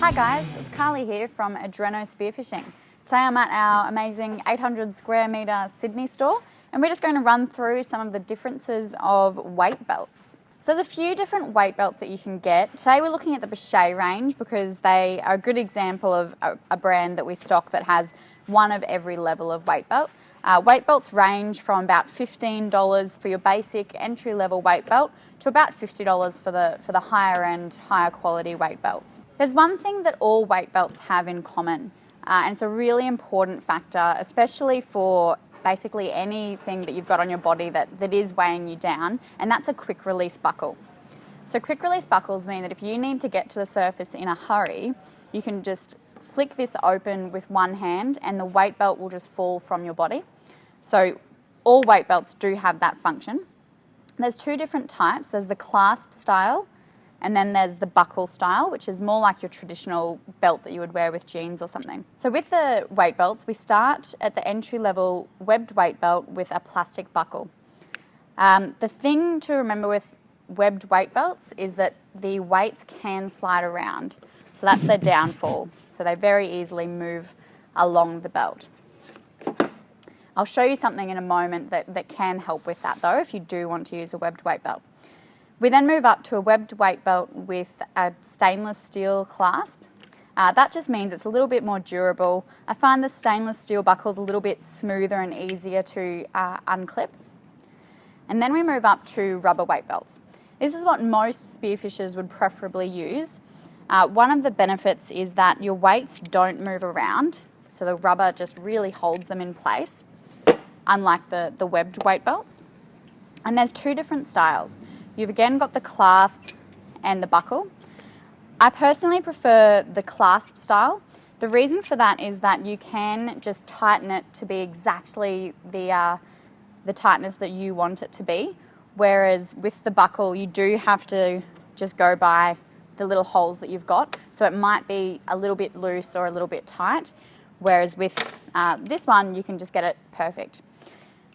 Hi guys, it's Kahlee here from Adreno Spearfishing. Today I'm at our amazing 800 square metre Sydney store and we're just going to run through some of the differences of weight belts. So there's a few different weight belts that you can get. Today we're looking at the Bahchet range because they are a good example of a brand that we stock that has one of every level of weight belt. Weight belts range from about $15 for your basic entry-level weight belt to about $50 for the higher end, higher quality weight belts. There's one thing that all weight belts have in common, and it's a really important factor, especially for basically anything that you've got on your body that is weighing you down, and that's a quick release buckle. So quick release buckles mean that if you need to get to the surface in a hurry, you can just flick this open with one hand and the weight belt will just fall from your body. So all weight belts do have that function. There's two different types. There's the clasp style and then there's the buckle style, which is more like your traditional belt that you would wear with jeans or something. So with the weight belts, we start at the entry-level webbed weight belt with a plastic buckle. The thing to remember with webbed weight belts is that the weights can slide around. So that's their downfall. So they very easily move along the belt. I'll show you something in a moment that can help with that though, if you do want to use a webbed weight belt. We then move up to a webbed weight belt with a stainless steel clasp. That just means it's a little bit more durable. I find the stainless steel buckles a little bit smoother and easier to unclip. And then we move up to rubber weight belts. This is what most spearfishers would preferably use. One of the benefits is that your weights don't move around, so the rubber just really holds them in place, unlike the webbed weight belts. And there's two different styles. You've again got the clasp and the buckle. I personally prefer the clasp style. The reason for that is that you can just tighten it to be exactly the tightness that you want it to be, whereas with the buckle you do have to just go by the little holes that you've got, so it might be a little bit loose or a little bit tight, whereas with this one you can just get it perfect.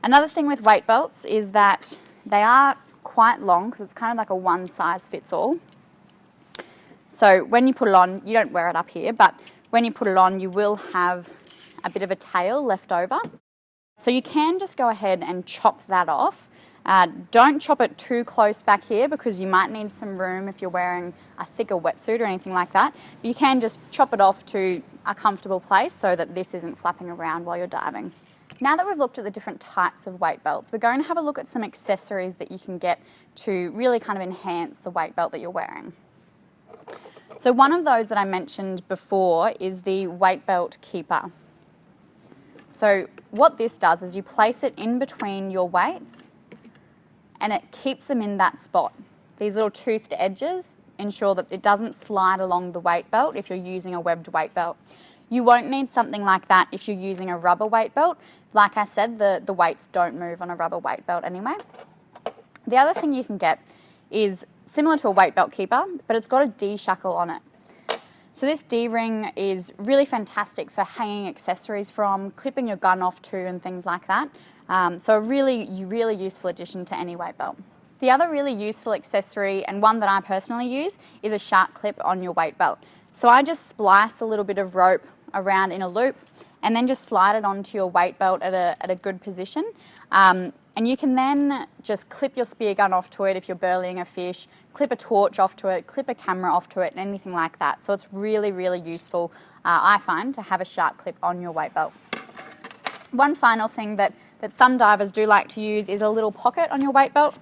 Another thing with weight belts is that they are quite long because it's kind of like a one size fits all. So when you put it on, you don't wear it up here, but when you put it on you will have a bit of a tail left over. So you can just go ahead and chop that off. Don't chop it too close back here because you might need some room if you're wearing a thicker wetsuit or anything like that. But you can just chop it off to a comfortable place so that this isn't flapping around while you're diving. Now that we've looked at the different types of weight belts, we're going to have a look at some accessories that you can get to really kind of enhance the weight belt that you're wearing. So one of those that I mentioned before is the weight belt keeper. So what this does is you place it in between your weights and it keeps them in that spot. These little toothed edges ensure that it doesn't slide along the weight belt if you're using a webbed weight belt. You won't need something like that if you're using a rubber weight belt. Like I said, the weights don't move on a rubber weight belt anyway. The other thing you can get is similar to a weight belt keeper, but it's got a D-shackle on it. So this D-ring is really fantastic for hanging accessories from, clipping your gun off to and things like that. So a really useful addition to any weight belt. The other really useful accessory, and one that I personally use, is a shark clip on your weight belt. So I just splice a little bit of rope around in a loop and then just slide it onto your weight belt at a good position. And you can then just clip your spear gun off to it if you're burleying a fish, clip a torch off to it, clip a camera off to it, and anything like that. So it's really useful, I find, to have a shark clip on your weight belt. One final thing that some divers do like to use is a little pocket on your weight belt.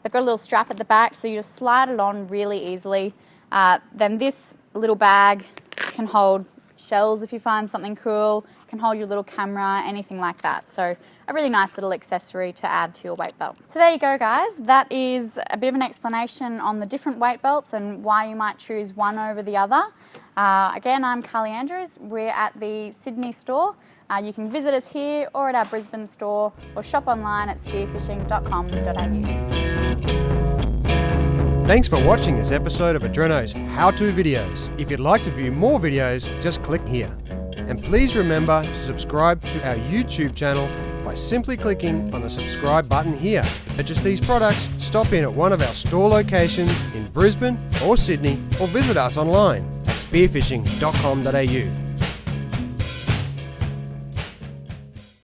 They've got a little strap at the back, so you just slide it on really easily. Then this little bag can hold shells if you find something cool, can hold your little camera, anything like that. So a really nice little accessory to add to your weight belt. So there you go guys, that is a bit of an explanation on the different weight belts and why you might choose one over the other. Again, I'm Kahlee Andrews, we're at the Sydney store. You can visit us here or at our Brisbane store or shop online at spearfishing.com.au. Thanks for watching this episode of Adreno's how-to videos. If you'd like to view more videos, just click here. And please remember to subscribe to our YouTube channel by simply clicking on the subscribe button here. Purchase these products, stop in at one of our store locations in Brisbane or Sydney, or visit us online at spearfishing.com.au.